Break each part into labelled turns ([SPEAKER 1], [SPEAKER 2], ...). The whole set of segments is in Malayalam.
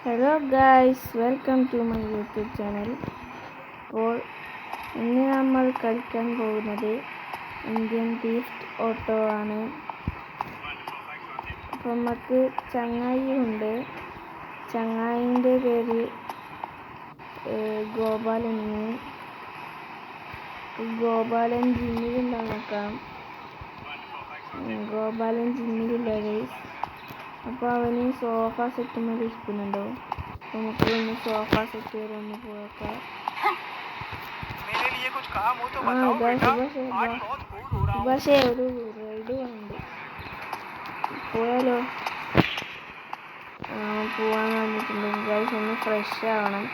[SPEAKER 1] Hello guys, welcome to my YouTube channel. അപ്പോൾ ഇന്ന് നമ്മൾ കളിക്കാൻ പോകുന്നത് ഇന്ത്യൻ തീഫ്റ്റ് ഓട്ടോ ആണ്. അപ്പോൾ നമുക്ക് ചങ്ങായി ഉണ്ട്. ചങ്ങായിൻ്റെ പേര് ഗോപാലൻ. ഗോപാലൻ ജിമ്മിലുണ്ടോ നോക്കാം. ഗോപാലൻ ജിമ്മിലില്ല ഗൈസ്. അപ്പോൾ അവന് സോഫ സെറ്റ് മേലെ ഇരിക്കുന്നുണ്ടോ? നമുക്ക് ഒന്ന് സോഫ സെറ്റ് വരെ ഒന്ന് പോയേക്കാം. സുഭാഷേ ഒരു റൈഡ് ഉണ്ട്, പോയാലോ? പോവാൻ വന്നിട്ടുണ്ട് ഗൈസ്. ഒന്ന് ഫ്രഷ് ആവണം.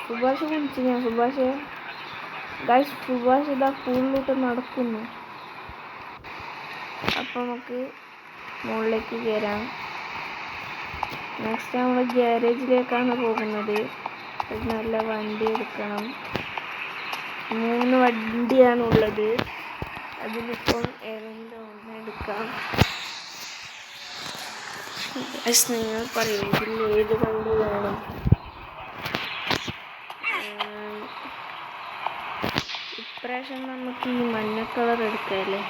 [SPEAKER 1] സുഭാഷ് കുളിച്ചു ഞാൻ. സുഭാഷേ ഗൈസ്, സുഭാഷ് ഇതാ പൂളിലോട്ട് നടക്കുന്നു. അപ്പോൾ നമുക്ക് മുകളിലേക്ക് കയറാം. നെക്സ്റ്റ് നമ്മൾ ഗ്യാരേജിലേക്കാണ് പോകുന്നത്. ഒരു നല്ല വണ്ടി എടുക്കണം. 3 വണ്ടിയാണ് ഉള്ളത്. അതിലിപ്പോൾ ഏതെങ്കിലും ഒന്ന് എടുക്കാം. നിങ്ങൾ പറയൂ, ഇതിൽ ഏത് വണ്ടി വേണം? ഇപ്രാവശ്യം നമുക്ക് ഈ മഞ്ഞ കളർ എടുക്കാമല്ലേ?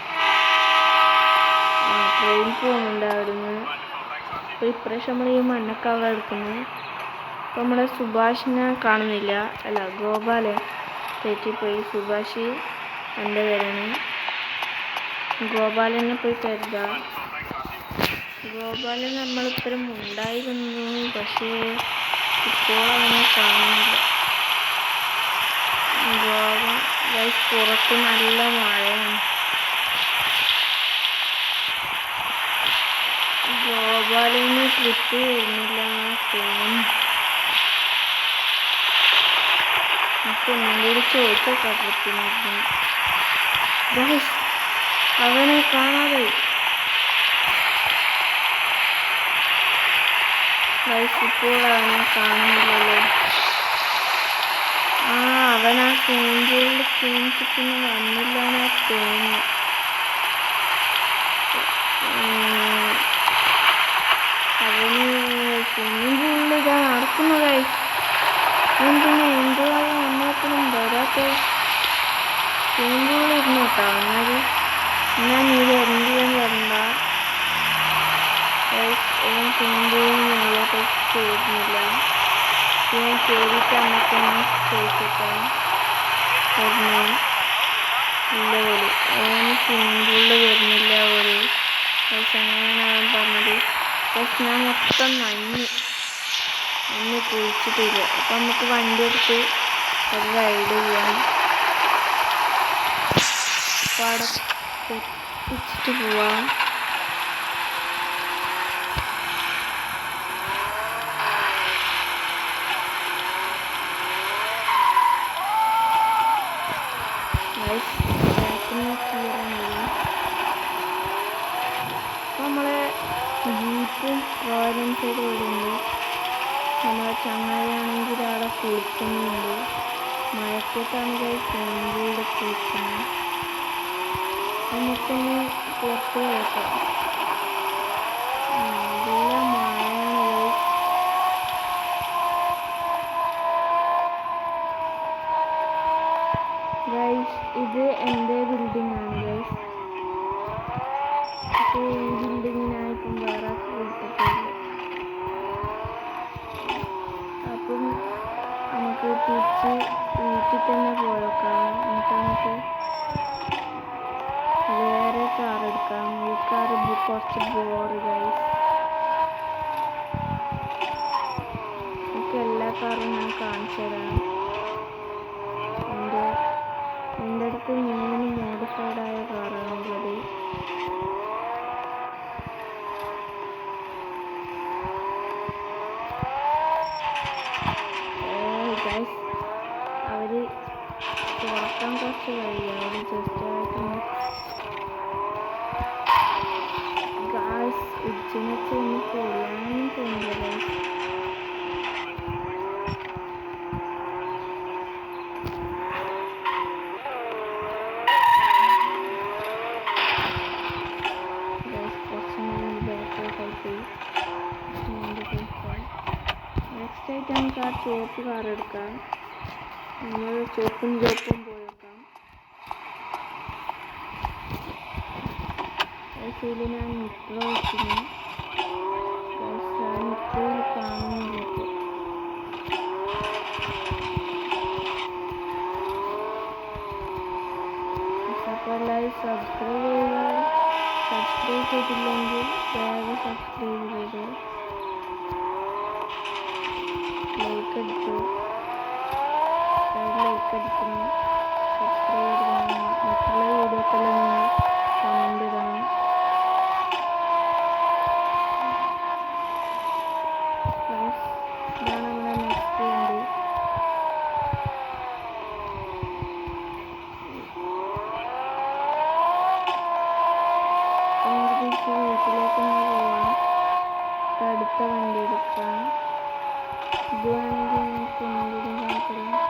[SPEAKER 1] ട്രെയിൻ പോകുന്നുണ്ട് അവിടുന്ന്. അപ്പോൾ ഇപ്രാവശ്യം നമ്മൾ ഈ മഞ്ഞ കളർ എടുക്കുന്നു. അപ്പോൾ നമ്മളെ സുഭാഷിനെ കാണുന്നില്ല. അല്ല, ഗോപാലൻ തെറ്റിപ്പോയി. സുഭാഷ് എൻ്റെ പേരാണ്. ഗോപാലനെ പോയി കരുതാം. ഗോപാലൻ നമ്മളിപ്പോഴും ഉണ്ടായിരുന്നു, പക്ഷേ ഇപ്പോൾ അവനെ കാണുന്നില്ല. പുറത്ത് നല്ല മഴയാണ്. ഗോപാലിന് ട്രിപ്പ് വരുന്നില്ല തോന്നുന്നു. നമുക്ക് എന്നോട് ചോദിച്ചോക്കാം ട്രിപ്പിനായിരുന്നു. അവനെ കാണാതെ ഇപ്പോൾ അവനെ കാണുന്നില്ലല്ലോ. അവൻ ആ സ്വിമ്മിംഗ് പൂളിൽ വന്നില്ല എന്നാ തോന്നുന്നു. അവന് സ്വിമ്മിംഗ് പൂളിൽ ഇതാ നടക്കുന്നതായി. എന്തിനാ എന്തുവായി നമ്മളെപ്പോഴും വരാത്ത? സ്വിമ്മിംഗ് പൂളിൽ ഇരുന്നു കേട്ടോ. എന്നാൽ നീ വരണ്ടെന്ന് വരണ്ട. സ്വിമ്മിംഗ് പൂളിൽ മുകളിലോട്ട് വരുന്നില്ല. ഞാൻ കയറിയിട്ട് നമുക്കൊന്ന് ചോദിച്ചേക്കാം. ഇല്ല പോലും അവന് സ്വിമ്മിംഗ് പൂളിൽ വരുന്നില്ല പോലും. അങ്ങനെയാണ് അവൻ പറഞ്ഞത്. പക്ഷെ ഞാൻ മൊത്തം നന്ദി കുഴിച്ചിട്ടില്ല. അപ്പം നമുക്ക് വണ്ടി എടുത്ത് അത് റൈഡ് ചെയ്യാം. അപ്പോൾ അവിടെ തെറ്റിച്ചിട്ട് പോവാം. നമ്മളെ ജീപ്പും റോയൽ എൻഫീൽഡ് വരുന്നുണ്ട്. നമ്മളെ ചങ്ങാതിയാണെങ്കിൽ അവിടെ കുളിക്കുന്നുണ്ട്. മഴക്കത്താണെങ്കിൽ സ്വിമ്മിംഗ് കുളിക്കുന്നു. നമുക്കൊന്ന് പുറത്ത് പോയേക്കാം. നല്ല മഴയാണ്. ഗൈസ്, ഇത് എൻ്റെ ബിൽഡിംഗ് ആണ് ഗൈസ്. അപ്പോൾ ഈ ബിൽഡിങ്ങിനായിപ്പം വേറെ കൊടുത്തിട്ടില്ല. അപ്പം നമുക്ക് തിരിച്ച് വീട്ടിൽ തന്നെ പോയേക്കാം. നമുക്ക് വേറെ കാർ എടുക്കാം. ഈ കാർ കുറച്ച് ബോറ് ഗൈസ്. നമുക്ക് എല്ലാ കാറും ഞാൻ കാണിച്ചു തരാം. എൻ്റെ അടുത്ത് 3 മോഡിഫൈഡായ കാറാണുള്ളത്. ഗൈസ്, അവർ തുറക്കാൻ കുറച്ച് കഴിയും. അവർ ജസ്റ്റ് ആയിട്ടൊന്ന് ഗായ്സ് ഉച്ചനൊക്കെ ഒന്ന് കൊല്ലാനും തോന്നില്ല ഗൈസ്. കുറച്ച് ആയിട്ട് നമുക്ക് ആ ചുവപ്പ് കാർ എടുക്കാം. നമ്മൾ ചുവപ്പും പോയി വെക്കാം. ഇതിൽ ഞാൻ നിത്ര വെച്ചിരുന്നു. നിത്രയിൽ കാണുന്നില്ല ഇപ്പോൾ. അപ്പോൾ എല്ലാവരും സബ്സ്ക്രൈബ് ചെയ്യുക. സബ്സ്ക്രൈബ് ചെയ്തില്ലെങ്കിൽ വേഗം സബ്സ്ക്രൈബ് ചെയ്തു. ലൈക്ക് അടിച്ചു. ലൈക്ക് അടിക്കണം. സബ്സ്ക്രൈബ് ചെയ്യണം. മറ്റുള്ള വീഡിയോക്കെല്ലാം നിങ്ങൾ കമൻ്റ് ഇടണം. ഇതാണ് നമ്മുടെ നെക്സ്റ്റ് വണ്ടി. വീട്ടിലേക്ക് പോവാം. അടുത്ത വണ്ടി എടുക്കാം. ഇത് വേണമെങ്കിൽ നമുക്ക് ഒന്നുകൂടി കാണിക്കാം.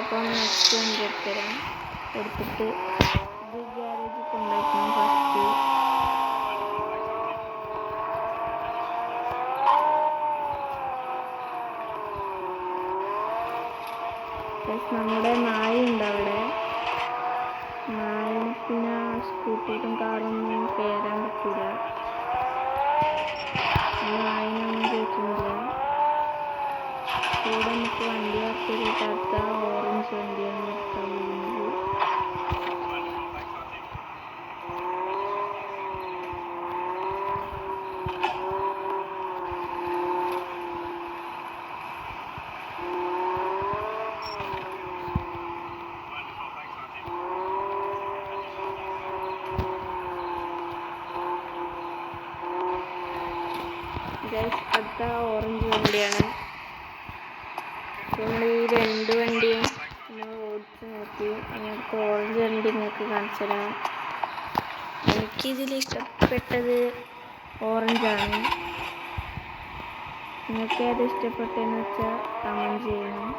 [SPEAKER 1] അപ്പോൾ നെക്സ്റ്റ് വണ്ടി എടുത്തരാം. എടുത്തിട്ട് ഇത് ഗ്യാരേജിൽ കൊണ്ടുവയ്ക്കണം. ഫസ്റ്റ് നമ്മുടെ നായുണ്ട് അവിടെ. നായിന് പിന്നെ സ്കൂട്ടിയിലും കാറൊന്നും കയറാൻ പറ്റില്ല. നായിനൊന്നും കേൾക്കുന്നില്ല. കൂടെ നമുക്ക് വണ്ടി ആക്കിയിട്ടാത്ത ഓറഞ്ച് വണ്ടിയാണ് എടുക്കാൻ പോകുന്നത്. അടുത്ത ഓറഞ്ച് വണ്ടിയാണ്. നമ്മൾ ഈ രണ്ട് വണ്ടിയും നമ്മൾ ഓടിച്ച് നോക്കി. നിങ്ങൾക്ക് ഓറഞ്ച് വണ്ടി നിങ്ങൾക്ക് കാണിച്ചു തരാം. എനിക്കിതിൽ ഇഷ്ടപ്പെട്ടത് ഓറഞ്ചാണ്. നിങ്ങൾക്ക് ഏത് ഇഷ്ടപ്പെട്ടതെന്ന് വെച്ചാൽ കമൻറ്റ് ചെയ്യണം.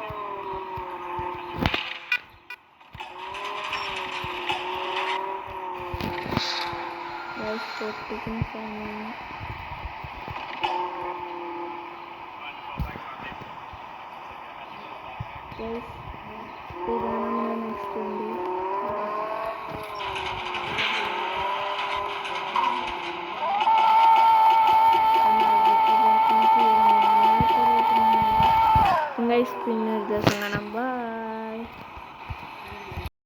[SPEAKER 1] പൊട്ടിക്കുന്ന സമയം ഇതാണ് നമ്മുടെ നെക്സ്റ്റ് വണ്ടി. ഗൈസ് പിന്നെ ഒരു ദിവസം കാണാം. ബൈ.